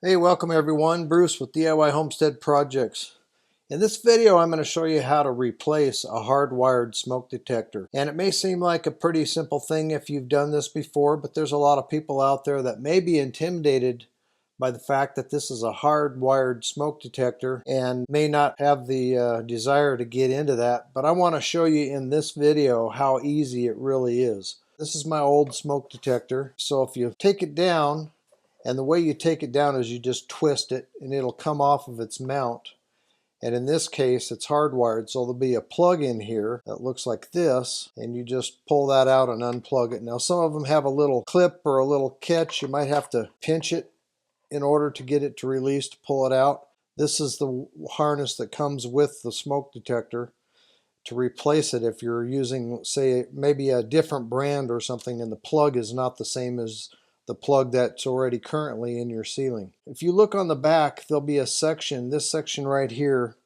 Hey, welcome everyone. Bruce with DIY Homestead Projects. In this video, I'm going to show you how to replace a hardwired smoke detector. And it may seem like a pretty simple thing if you've done this before, but there's a lot of people out there that may be intimidated by the fact that this is a hardwired smoke detector and may not have the desire to get into that. But I want to show you in this video how easy it really is. This is my old smoke detector. So if you take it down, and the way you take it down is you just twist it and it'll come off of its mount. And in this case, it's hardwired, so there'll be a plug in here that looks like this, and you just pull that out and unplug it. Now, some of them have a little clip or a little catch. You might have to pinch it in order to get it to release, to pull it out. This is the harness that comes with the smoke detector to replace it if you're using, say, maybe a different brand or something, and the plug is not the same as the plug that's already currently in your ceiling. If you look on the back, there'll be a section, this section right here,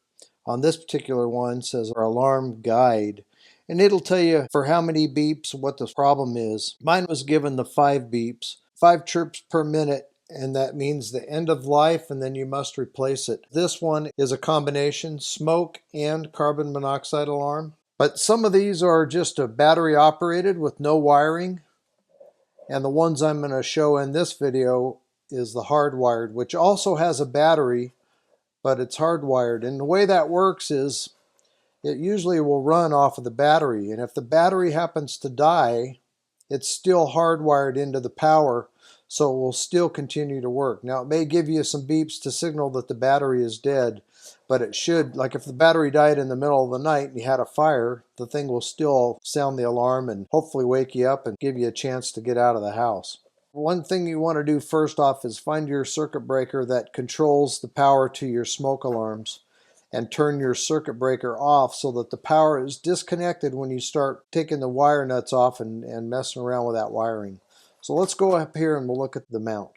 on this particular one says our alarm guide. And it'll tell you for how many beeps, what the problem is. Mine was given the 5 beeps, 5 chirps per minute, and that means the end of life, and then you must replace it. This one is a combination smoke and carbon monoxide alarm. But some of these are just a battery operated with no wiring. And the ones I'm going to show in this video is the hardwired, which also has a battery, but it's hardwired. And the way that works is it usually will run off of the battery. And if the battery happens to die, it's still hardwired into the power, so it will still continue to work. Now, it may give you some beeps to signal that the battery is dead, but it should, like if the battery died in the middle of the night and you had a fire, the thing will still sound the alarm and hopefully wake you up and give you a chance to get out of the house. One thing you want to do first off is find your circuit breaker that controls the power to your smoke alarms and turn your circuit breaker off so that the power is disconnected when you start taking the wire nuts off and messing around with that wiring. So let's go up here and we'll look at the mount.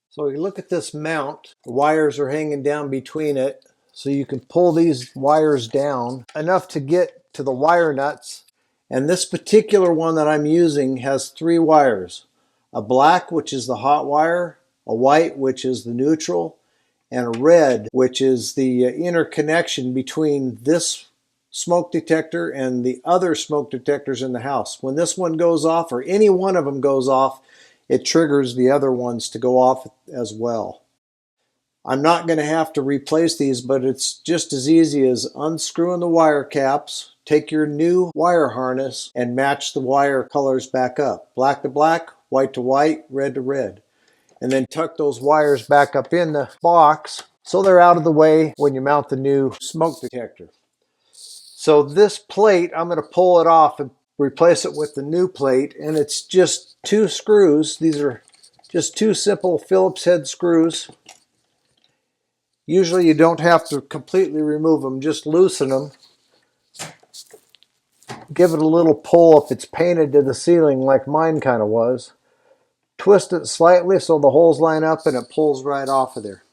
So you look at this mount, the wires are hanging down between it, so you can pull these wires down enough to get to the wire nuts. And this particular one that I'm using has 3 wires. A black, which is the hot wire, a white, which is the neutral, and a red, which is the interconnection between this smoke detector and the other smoke detectors in the house. When this one goes off, or any one of them goes off, it triggers the other ones to go off as well. I'm not going to have to replace these, but it's just as easy as unscrewing the wire caps, take your new wire harness, and match the wire colors back up. Black to black, white to white, red to red. And then tuck those wires back up in the box so they're out of the way when you mount the new smoke detector. So this plate, I'm going to pull it off and replace it with the new plate, and it's just 2 screws. These are just 2 simple Phillips head screws. Usually you don't have to completely remove them, just loosen them. Give it a little pull if it's painted to the ceiling like mine kind of was. Twist it slightly so the holes line up and it pulls right off of there.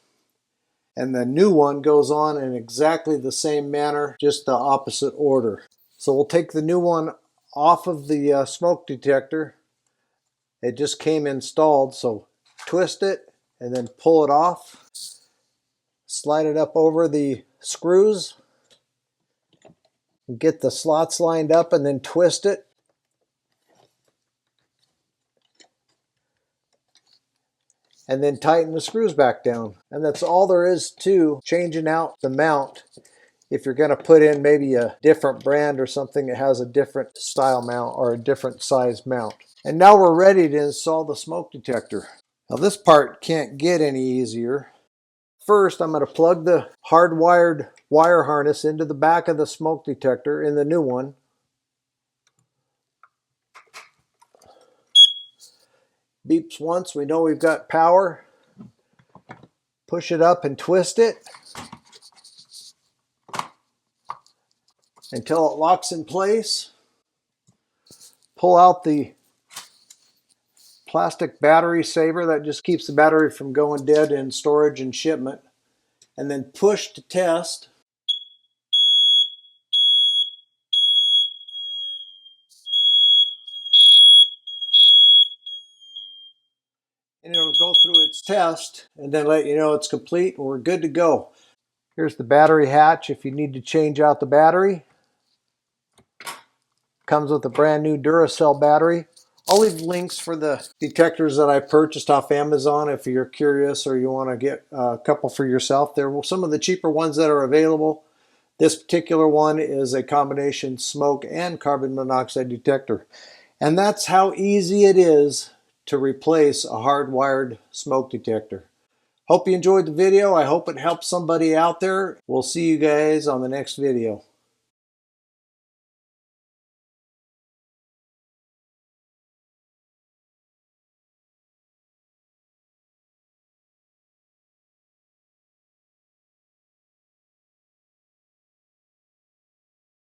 And the new one goes on in exactly the same manner, just the opposite order. So we'll take the new one off of the smoke detector. It just came installed, so twist it and then pull it off. Slide it up over the screws. Get the slots lined up and then twist it. And then tighten the screws back down. And that's all there is to changing out the mount. If you're going to put in maybe a different brand or something that has a different style mount or a different size mount. And now we're ready to install the smoke detector. Now this part can't get any easier. First, I'm going to plug the hardwired wire harness into the back of the smoke detector in the new one. Beeps once, we know we've got power. Push it up and twist it until it locks in place. Pull out the plastic battery saver that just keeps the battery from going dead in storage and shipment, and then push to test. And it'll go through its test and then let you know it's complete and we're good to go. Here's the battery hatch if you need to change out the battery. Comes with a brand new Duracell battery. I'll leave links for the detectors that I purchased off Amazon if you're curious or you want to get a couple for yourself. There were some of the cheaper ones that are available. This particular one is a combination smoke and carbon monoxide detector. And that's how easy it is to replace a hardwired smoke detector. Hope you enjoyed the video. I hope it helped somebody out there. We'll see you guys on the next video.